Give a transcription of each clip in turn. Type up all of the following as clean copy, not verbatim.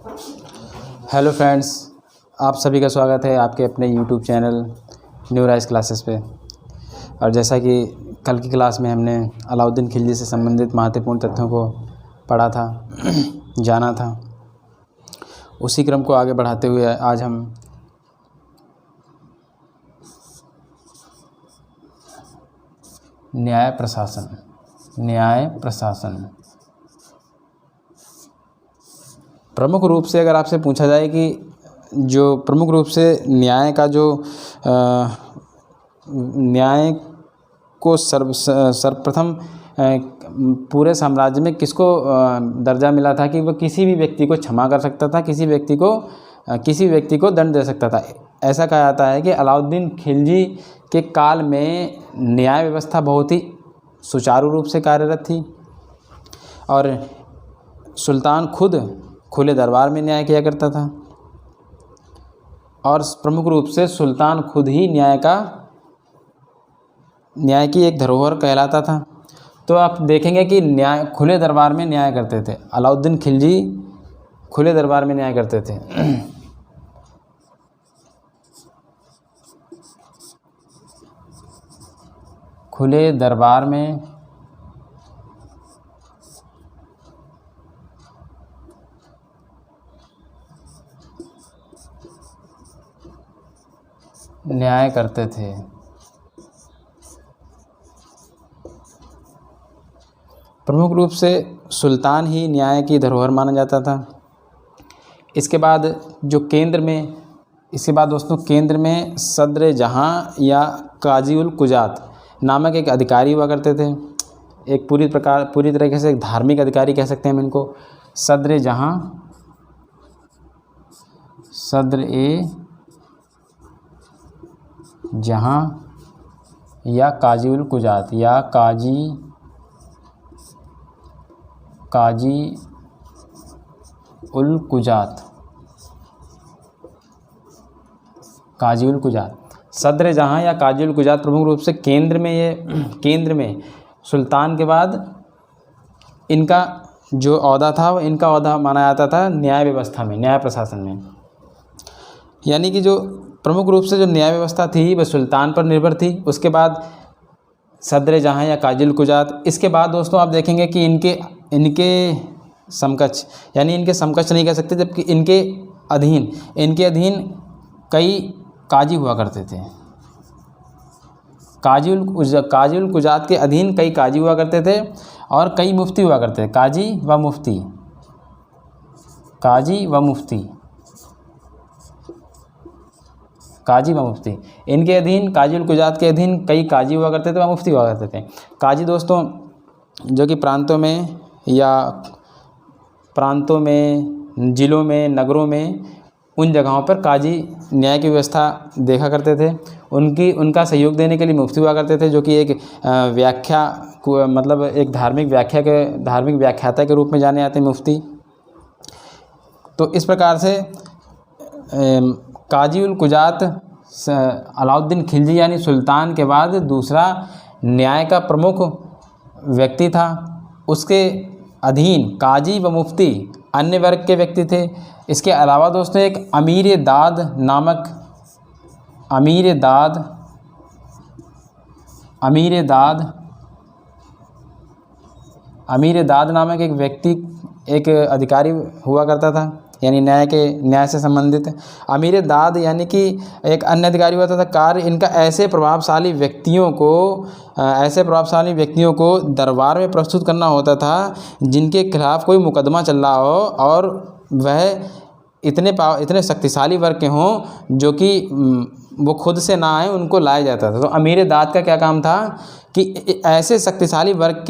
Hello friends, आप सभी का स्वागत है आपके अपने YouTube channel new rise classes पे। और जैसा कि कल की क्लास में हमने अलाउद्दीन खिलजी से संबंधित महत्वपूर्ण तथ्यों को पढ़ा था जाना था, उसी क्रम को आगे बढ़ाते हुए आज हम न्याय प्रशासन प्रमुख रूप से अगर आपसे पूछा जाए कि जो प्रमुख रूप से न्याय का जो न्याय को सर्वप्रथम पूरे साम्राज्य में किसको दर्जा मिला था कि वह किसी भी व्यक्ति को क्षमा कर सकता था, किसी व्यक्ति को दंड दे सकता था। ऐसा कहा जाता है कि अलाउद्दीन खिलजी के काल में न्याय व्यवस्था बहुत ही सुचारू रूप से कार्यरत थी और सुल्तान खुद खुले दरबार में न्याय किया करता था और प्रमुख रूप से सुल्तान खुद ही न्याय की एक धरोहर कहलाता था। तो आप देखेंगे कि न्याय खुले दरबार में न्याय करते थे। अलाउद्दीन खिलजी खुले दरबार में न्याय करते थे। खुले दरबार में न्याय करते थे। प्रमुख रूप से सुल्तान ही न्याय की धरोहर माना जाता था। इसके बाद दोस्तों केंद्र में सद्र जहां या काजी उल कुजात नामक एक अधिकारी हुआ करते थे। एक पूरी तरीके से एक धार्मिक अधिकारी कह सकते हैं हम इनको। सद्र जहां या काजी उल कुजात या काजी उल कुजात सद्र जहां या काजी उल कुजात प्रमुख रूप से केंद्र में सुल्तान के बाद इनका जो ओहदा था वो इनका ओहदा माना जाता था न्याय व्यवस्था में, न्याय प्रशासन में। यानी कि जो प्रमुख रूप से जो न्याय व्यवस्था थी वह सुल्तान पर निर्भर थी। उसके बाद सद्र जहां या काजी उल कुजात। इसके बाद दोस्तों आप देखेंगे कि इनके समकक्ष, यानी इनके समकक्ष नहीं कह सकते, जबकि इनके अधीन कई काजी हुआ करते थे। काजी उल कुजात के अधीन कई काजी हुआ करते थे और कई मुफ्ती हुआ करते थे। काजी व मुफ्ती इनके अधीन, काजी उल कुजात के अधीन कई काजी हुआ करते थे व मुफ्ती हुआ करते थे। काजी दोस्तों जो कि प्रांतों में, ज़िलों में, नगरों में, उन जगहों पर काजी न्याय की व्यवस्था देखा करते थे। उनका सहयोग देने के लिए मुफ्ती हुआ करते थे, जो कि एक एक धार्मिक व्याख्याता के रूप में जाने जाते हैं मुफ्ती। तो इस प्रकार से काजी उल कुजात अलाउद्दीन खिलजी यानी सुल्तान के बाद दूसरा न्याय का प्रमुख व्यक्ति था। उसके अधीन काजी व मुफ्ती अन्य वर्ग के व्यक्ति थे। इसके अलावा दोस्तों एक अमीर दाद नामक एक व्यक्ति, एक अधिकारी हुआ करता था, यानी न्याय से संबंधित। अमीर दाद यानी कि एक अन्य अधिकारी हुआ था। कार्य इनका ऐसे प्रभावशाली व्यक्तियों को दरबार में प्रस्तुत करना होता था जिनके खिलाफ कोई मुकदमा चल रहा हो और वह इतने शक्तिशाली वर्ग के हों जो कि वो खुद से ना आए, उनको लाया जाता था। तो अमीर दाद का क्या काम था कि ऐसे शक्तिशाली वर्ग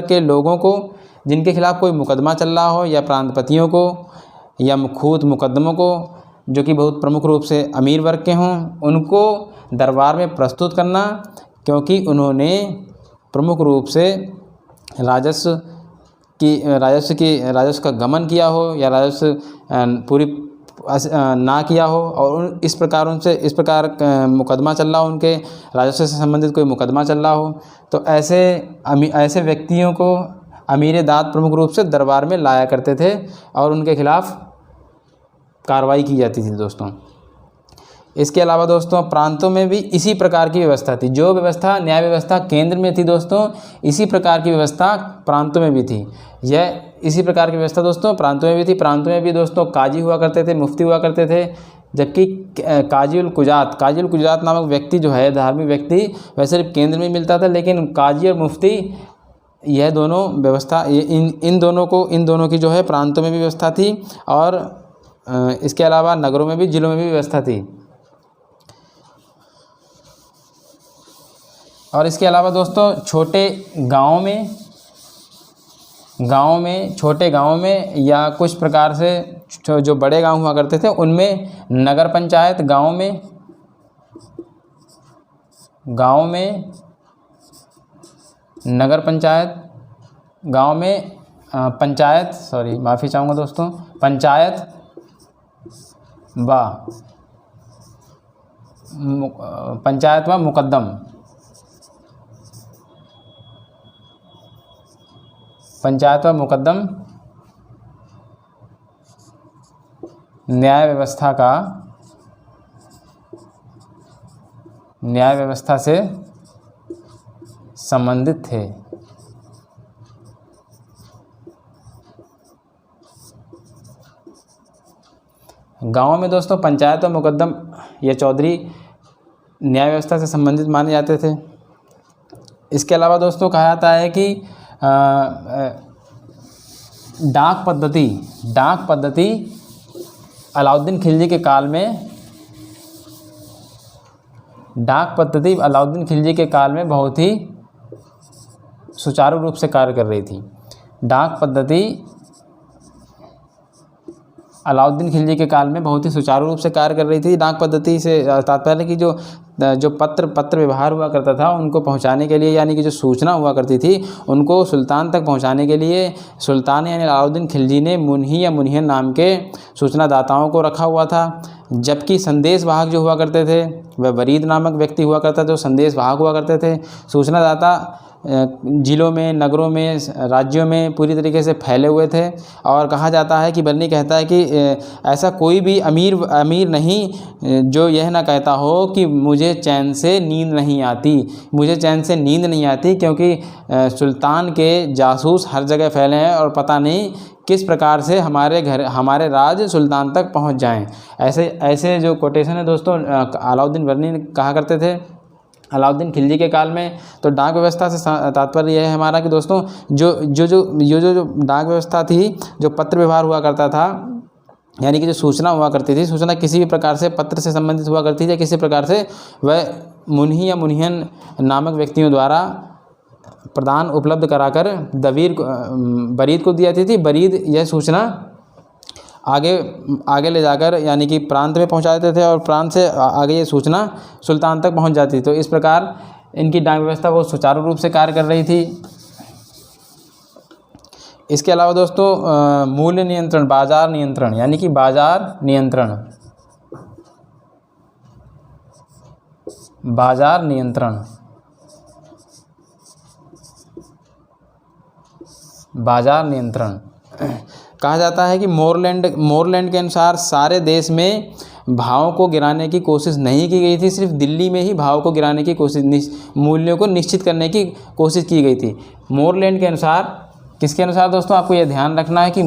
के लोगों को जिनके खिलाफ कोई मुकदमा चल रहा हो, या प्रांतपतियों को या खूत मुकदमों को जो कि बहुत प्रमुख रूप से अमीर वर्ग के हों, उनको दरबार में प्रस्तुत करना, क्योंकि उन्होंने प्रमुख रूप से राजस्व का गमन किया हो या राजस्व पूरी ना किया हो और इस प्रकार मुकदमा चल रहा हो, उनके राजस्व से संबंधित कोई मुकदमा चल रहा हो, तो ऐसे व्यक्तियों को अमीर दाद प्रमुख रूप से दरबार में लाया करते थे और उनके खिलाफ कार्रवाई की जाती थी दोस्तों। इसके अलावा दोस्तों प्रांतों में भी इसी प्रकार की व्यवस्था थी। जो व्यवस्था न्याय व्यवस्था केंद्र में थी दोस्तों, इसी प्रकार की व्यवस्था प्रांतों में भी थी। यह इसी प्रकार की व्यवस्था दोस्तों प्रांतों में भी थी। प्रांतों में भी दोस्तों काजी हुआ करते थे, मुफ्ती हुआ करते थे, जबकि काजी उल कुजात नामक व्यक्ति जो है, धार्मिक व्यक्ति, वह सिर्फ केंद्र में मिलता था, लेकिन काजी और मुफ्ती यह दोनों व्यवस्था इन दोनों की जो है प्रांतों में भी व्यवस्था थी और इसके अलावा नगरों में भी, जिलों में भी व्यवस्था थी। और इसके अलावा दोस्तों छोटे गाँव में या कुछ प्रकार से जो बड़े गांव हुआ करते थे उनमें नगर पंचायत, गांव में नगर पंचायत, गांव में पंचायत, सॉरी माफ़ी चाहूँगा दोस्तों, पंचायत व मुकद्दम, पंचायत व मुकद्दम न्याय व्यवस्था से संबंधित थे। गाँव में दोस्तों पंचायत व मुकद्दम या चौधरी न्याय व्यवस्था से संबंधित माने जाते थे। इसके अलावा दोस्तों कहा जाता है कि डाक पद्धति अलाउद्दीन खिलजी के काल में बहुत ही सुचारू रूप से कार्य कर रही थी। डाक पद्धति अलाउद्दीन खिलजी के काल में बहुत ही सुचारू रूप से कार्य कर रही थी। डाक पद्धति से तात्पर्य कि जो पत्र व्यवहार हुआ करता था उनको पहुंचाने के लिए, यानी कि जो सूचना हुआ करती थी उनको सुल्तान तक पहुंचाने के लिए सुल्तान यानी अलाउद्दीन खिलजी ने मुन्ही या मुन्हियन नाम के सूचनादाताओं को रखा हुआ था। जबकि संदेश वाहक जो हुआ करते थे वह वरीद नामक व्यक्ति हुआ करता था, जो संदेश वाहक हुआ करते थे। सूचनादाता जिलों में, नगरों में, राज्यों में पूरी तरीके से फैले हुए थे। और कहा जाता है कि बर्नी कहता है कि ऐसा कोई भी अमीर नहीं जो यह ना कहता हो कि मुझे चैन से नींद नहीं आती, क्योंकि सुल्तान के जासूस हर जगह फैले हैं और पता नहीं किस प्रकार से हमारे राज सुल्तान तक पहुंच जाएं। ऐसे जो कोटेशन है दोस्तों अलाउद्दीन बर्नी कहा करते थे अलाउद्दीन खिलजी के काल में। तो डाक व्यवस्था से तात्पर्य यह है हमारा कि दोस्तों जो डाक व्यवस्था थी, जो पत्र व्यवहार हुआ करता था, यानी कि जो सूचना हुआ करती थी, सूचना किसी भी प्रकार से पत्र से संबंधित हुआ करती थी या किसी प्रकार से वह मुन्ही या मुन्हियन नामक व्यक्तियों द्वारा प्रदान उपलब्ध कराकर बरीद को दी जाती थी। बरीद यह सूचना आगे ले जाकर यानी कि प्रांत में पहुंचा देते थे और प्रांत से आगे ये सूचना सुल्तान तक पहुंच जाती थी। तो इस प्रकार इनकी डाक व्यवस्था बहुत सुचारू रूप से कार्य कर रही थी। इसके अलावा दोस्तों मूल्य नियंत्रण, बाजार नियंत्रण, यानी कि बाजार नियंत्रण कहा जाता है कि मोरलैंड के अनुसार सारे देश में भावों को गिराने की कोशिश नहीं की गई थी, सिर्फ दिल्ली में ही भाव को गिराने की कोशिश, मूल्यों को निश्चित करने की कोशिश की गई थी। मोरलैंड के अनुसार, किसके अनुसार दोस्तों, आपको यह ध्यान रखना है कि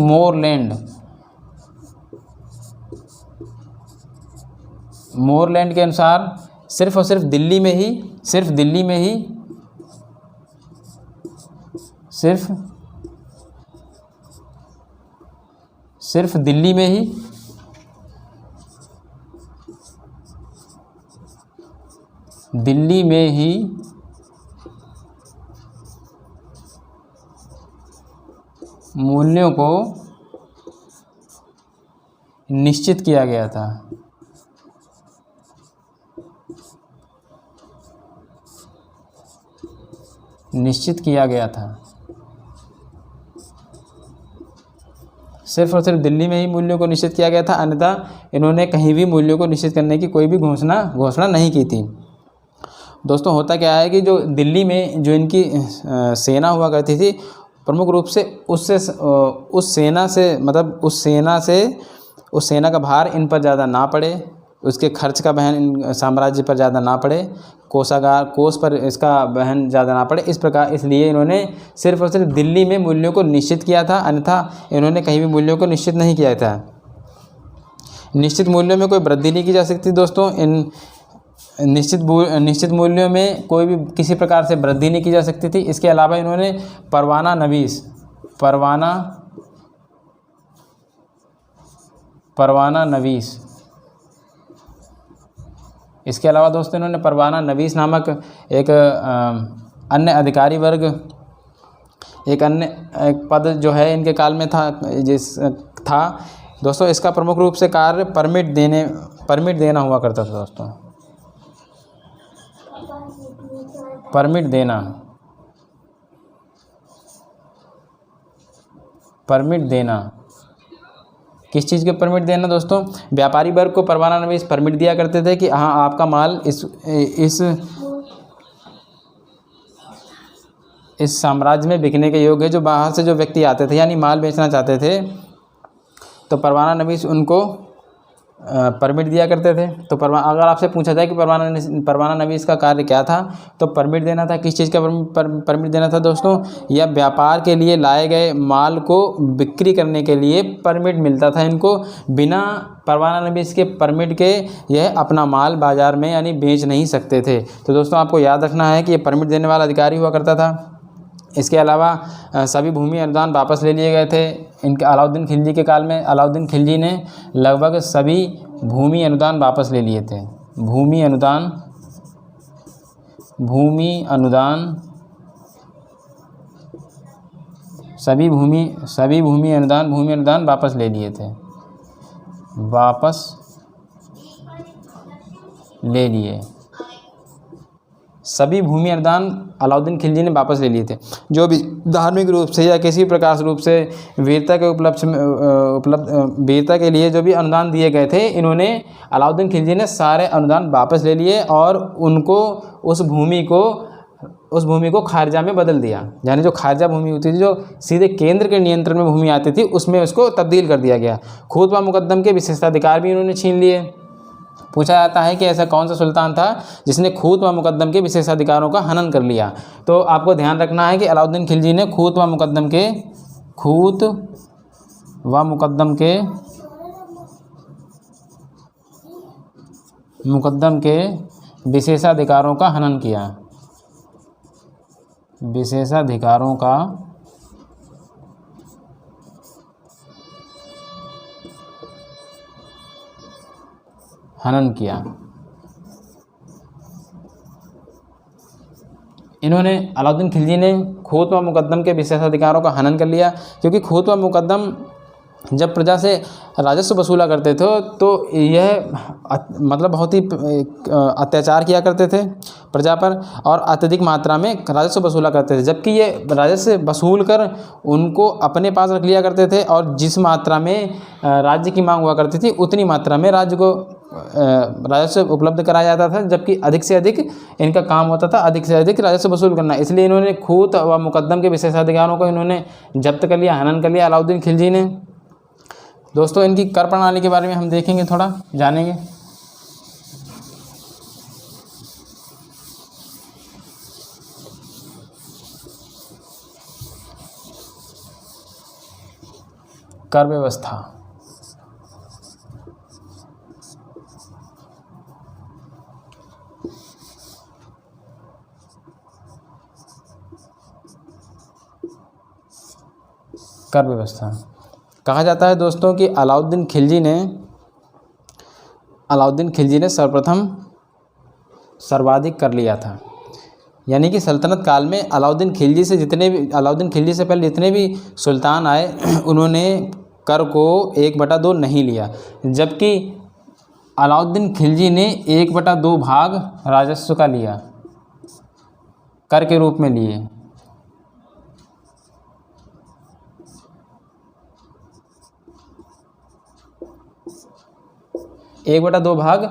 मोरलैंड के अनुसार सिर्फ और सिर्फ दिल्ली में ही मूल्यों को निश्चित किया गया था। सिर्फ और सिर्फ दिल्ली में ही मूल्यों को निश्चित किया गया था, अन्यथा इन्होंने कहीं भी मूल्यों को निश्चित करने की कोई भी घोषणा नहीं की थी। दोस्तों होता क्या है कि जो दिल्ली में जो इनकी सेना हुआ करती थी प्रमुख रूप से उस सेना का भार इन पर ज़्यादा ना पड़े, उसके खर्च का वहन इन साम्राज्य पर ज़्यादा ना पड़े, कोष पर इसका वहन ज़्यादा ना पड़े। इस प्रकार इसलिए इन्होंने सिर्फ और सिर्फ दिल्ली में मूल्यों को निश्चित किया था, अन्यथा इन्होंने कहीं भी मूल्यों को निश्चित नहीं किया था। निश्चित मूल्यों में कोई वृद्धि नहीं की जा सकती दोस्तों। इन निश्चित मूल्यों में कोई भी किसी प्रकार से वृद्धि नहीं की जा सकती थी। इसके अलावा इन्होंने परवाना नवीस, इसके अलावा दोस्तों इन्होंने परवाना नवीस नामक एक अन्य अधिकारी वर्ग, एक पद जो है इनके काल में था दोस्तों। इसका प्रमुख रूप से कार्य परमिट देना हुआ करता था दोस्तों। परमिट देना किस चीज़ के परमिट देना दोस्तों? व्यापारी वर्ग को परवाना नवीस परमिट दिया करते थे कि हाँ आपका माल इस साम्राज्य में बिकने के योग्य है। जो बाहर से जो व्यक्ति आते थे यानी माल बेचना चाहते थे तो परवाना नवीस उनको परमिट दिया करते थे। तो अगर आपसे पूछा जाए कि परवाना नवीस का कार्य क्या था, तो परमिट देना था। किस चीज़ का परमिट देना था दोस्तों? या व्यापार के लिए लाए गए माल को बिक्री करने के लिए परमिट मिलता था इनको। बिना परवाना नवीस के परमिट के यह अपना माल बाज़ार में यानी बेच नहीं सकते थे। तो दोस्तों आपको याद रखना है कि ये परमिट देने वाला अधिकारी हुआ करता था। इसके अलावा सभी भूमि अनुदान वापस ले लिए गए थे। इनके अलाउद्दीन खिलजी के काल में अलाउद्दीन खिलजी ने लगभग सभी भूमि अनुदान वापस ले लिए थे। भूमि अनुदान वापस ले लिए थे। सभी भूमि अनुदान अलाउद्दीन खिलजी ने वापस ले लिए थे। जो भी धार्मिक रूप से या किसी प्रकार रूप से वीरता के लिए जो भी अनुदान दिए गए थे, इन्होंने अलाउद्दीन खिलजी ने सारे अनुदान वापस ले लिए और उनको उस भूमि को खारजा में बदल दिया। यानी जो खारजा भूमि होती थी, जो सीधे केंद्र के नियंत्रण में भूमि आती थी, उसमें उसको तब्दील कर दिया गया। खूत व मुकद्दम के विशेषाधिकार भी इन्होंने छीन लिए। पूछा जाता है कि ऐसा कौन सा सुल्तान था जिसने खूत व मुकद्दम के विशेषाधिकारों का हनन कर लिया? तो आपको ध्यान रखना है कि अलाउद्दीन खिलजी ने खूत व मुकद्दम के विशेषाधिकारों का हनन किया। विशेषाधिकारों का हनन किया। अलाउद्दीन खिलजी ने खूत व मुकद्दम के विशेषाधिकारों का हनन कर लिया, क्योंकि खूत व मुकद्दम जब प्रजा से राजस्व वसूला करते थे तो यह मतलब बहुत ही अत्याचार किया करते थे प्रजा पर और अत्यधिक मात्रा में राजस्व वसूला करते थे। जबकि ये राजस्व वसूल कर उनको अपने पास रख लिया करते थे और जिस मात्रा में राज्य की मांग हुआ करती थी उतनी मात्रा में राज्य को राजस्व उपलब्ध कराया जाता था। जबकि अधिक से अधिक इनका काम होता था अधिक से अधिक राजस्व वसूल करना। इसलिए इन्होंने खूत व मुकद्दम के विशेषाधिकारों को इन्होंने जब्त कर लिया, हनन कर लिया अलाउद्दीन खिलजी ने। दोस्तों इनकी कर प्रणाली के बारे में हम देखेंगे, थोड़ा जानेंगे। कर व्यवस्था। कर व्यवस्था कहा जाता है दोस्तों कि अलाउद्दीन खिलजी ने सर्वप्रथम सर्वाधिक कर लिया था। यानी कि सल्तनत काल में अलाउद्दीन खिलजी से पहले जितने भी सुल्तान आए उन्होंने कर को 1/2 नहीं लिया, जबकि अलाउद्दीन खिलजी ने 1/2 भाग राजस्व का लिया, कर के रूप में लिए। 1/2 भाग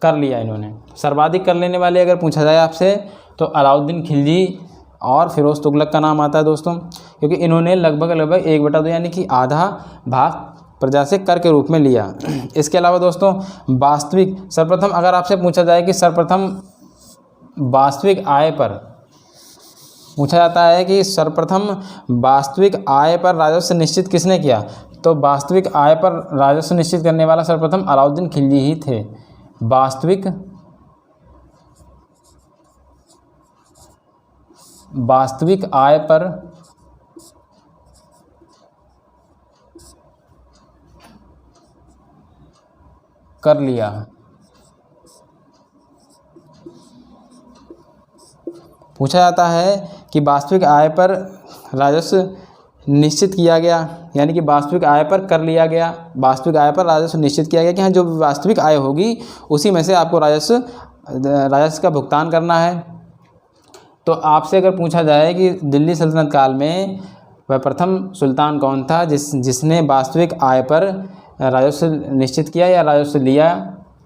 कर लिया इन्होंने। सर्वाधिक कर लेने वाले अगर पूछा जाए आपसे तो अलाउद्दीन खिलजी और फिरोज़ तुगलक का नाम आता है दोस्तों, क्योंकि इन्होंने लगभग 1/2 यानी कि आधा भाग प्रजा से कर के रूप में लिया। इसके अलावा दोस्तों वास्तविक, सर्वप्रथम अगर आपसे पूछा जाए कि सर्वप्रथम वास्तविक आय पर पूछा जाता है कि सर्वप्रथम वास्तविक आय पर राजस्व निश्चित किसने किया, तो वास्तविक आय पर राजस्व निश्चित करने वाला सर्वप्रथम अलाउद्दीन खिलजी ही थे। वास्तविक आय पर कर लिया। पूछा जाता है कि वास्तविक आय पर राजस्व निश्चित किया गया, यानी कि वास्तविक आय पर कर लिया गया, वास्तविक आय पर राजस्व निश्चित किया गया कि हाँ जो वास्तविक आय होगी उसी में से आपको राजस्व का भुगतान करना है। तो आपसे अगर पूछा जाए कि दिल्ली सल्तनत काल में वह प्रथम सुल्तान कौन था जिसने वास्तविक आय पर राजस्व निश्चित किया या राजस्व लिया,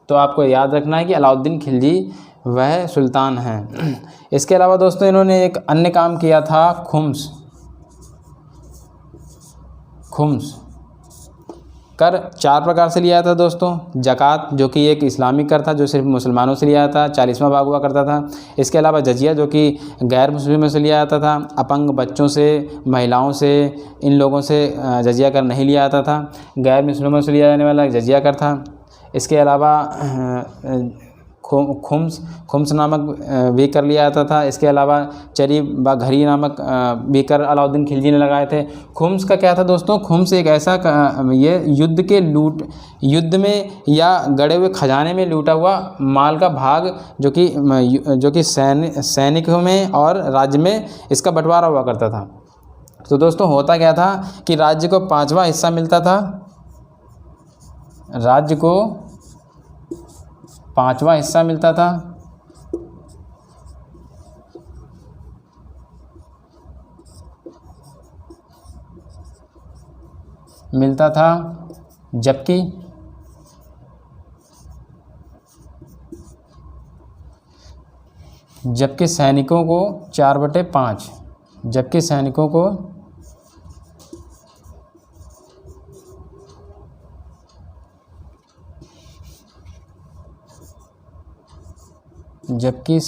तो आपको याद रखना है कि अलाउद्दीन खिलजी वह सुल्तान हैं। इसके अलावा दोस्तों इन्होंने एक अन्य काम किया था, खुम्स कर 4 प्रकार से लिया था दोस्तों। ज़कात जो कि एक इस्लामिक कर था जो सिर्फ मुसलमानों से लिया जाता, 40वां भाग हुआ करता था। इसके अलावा जजिया जो कि गैर मुस्लिमों से लिया जाता था, अपंग बच्चों से, महिलाओं से, इन लोगों से जजिया कर नहीं लिया जाता था। गैर मुस्लिमों से लिया जाने वाला जजिया कर था। इसके अलावा खुम्स नामक भी कर लिया जाता था। इसके अलावा चरी व घरी नामक भी कर अलाउद्दीन खिलजी ने लगाए थे। खुम्स का क्या था दोस्तों, खुम्स एक ऐसा ये युद्ध में या गड़े हुए खजाने में लूटा हुआ माल का भाग जो कि सैनिकों में और राज्य में इसका बंटवारा हुआ करता था। तो दोस्तों होता क्या था कि राज्य को 5वां हिस्सा मिलता था, राज्य को 5वां हिस्सा मिलता था। जबकि सैनिकों को 4/5, जबकि सैनिकों को 4/5, जबकि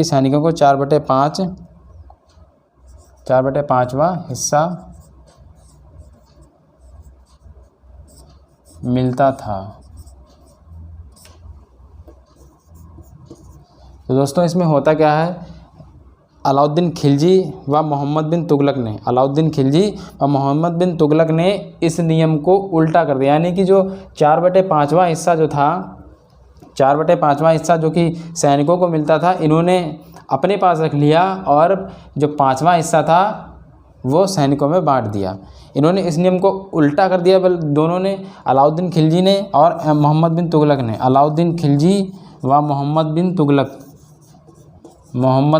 सैनिकों को 4/5वां हिस्सा मिलता था। तो दोस्तों इसमें होता क्या है, अलाउद्दीन खिलजी व मोहम्मद बिन तुगलक ने इस नियम को उल्टा कर दिया, यानी कि जो 4/5वां हिस्सा जो था, 4/5वां हिस्सा जो कि सैनिकों को मिलता था, इन्होंने अपने पास रख लिया और जो 5वां हिस्सा था वो सैनिकों में बांट दिया। इन्होंने इस नियम को उल्टा कर दिया, दोनों ने, अलाउद्दीन खिलजी ने और मोहम्मद बिन तुगलक ने। अलाउद्दीन खिलजी व मोहम्मद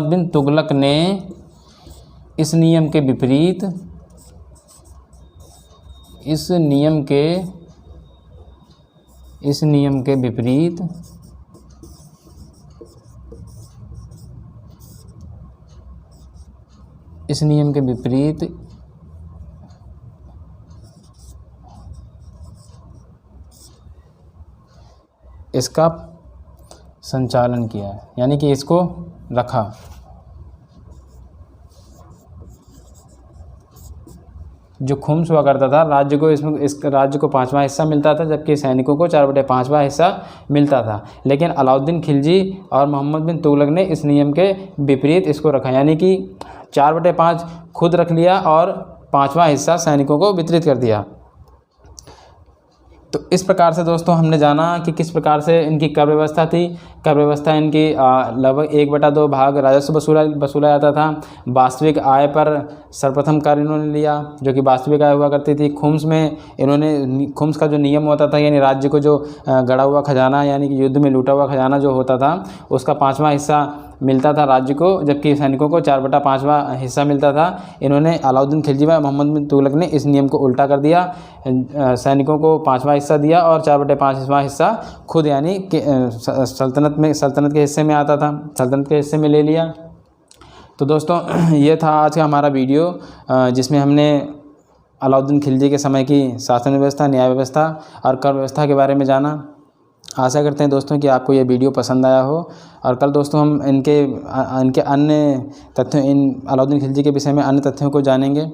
बिन तुगलक ने इस नियम के विपरीत इसका संचालन किया, यानी कि इसको रखा। जो खुम्स हुआ करता था, राज्य को इस राज्य को 5वां हिस्सा मिलता था, जबकि सैनिकों को 4/5वां हिस्सा मिलता था। लेकिन अलाउद्दीन खिलजी और मोहम्मद बिन तुगलक ने इस नियम के विपरीत इसको रखा, यानी कि 4/5 खुद रख लिया और 5वां हिस्सा सैनिकों को वितरित कर दिया। तो इस प्रकार से दोस्तों हमने जाना कि किस प्रकार से इनकी कर व्यवस्था थी। कर व्यवस्था इनकी लगभग 1/2 भाग राजस्व वसूला जाता था। वास्तविक आय पर सर्वप्रथम कर इन्होंने लिया, जो कि वास्तविक आय हुआ करती थी। खुम्स में इन्होंने खुम्स का जो नियम होता था, यानी राज्य को जो गड़ा हुआ खजाना, यानी कि युद्ध में लूटा हुआ खजाना जो होता था, उसका 5वां हिस्सा मिलता था राज्य को, जबकि सैनिकों को 4/5वां हिस्सा मिलता था। इन्होंने अलाउद्दीन खिलजी व मोहम्मद बिन तुगलक ने इस नियम को उल्टा कर दिया, सैनिकों को 5वां हिस्सा दिया और 4/5वां हिस्सा खुद यानी कि सल्तनत के हिस्से में आता था, सल्तनत के हिस्से में ले लिया। तो दोस्तों ये था आज का हमारा वीडियो, जिसमें हमने अलाउद्दीन खिलजी के समय की शासन व्यवस्था, न्याय व्यवस्था और कर व्यवस्था के बारे में जाना। आशा करते हैं दोस्तों कि आपको ये वीडियो पसंद आया हो। और कल दोस्तों हम इनके अन्य तथ्यों, इन अलाउद्दीन खिलजी के विषय में अन्य तथ्यों को जानेंगे।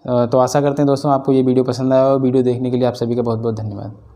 तो आशा करते हैं दोस्तों आपको ये वीडियो पसंद आया हो। वीडियो देखने के लिए आप सभी का बहुत बहुत धन्यवाद।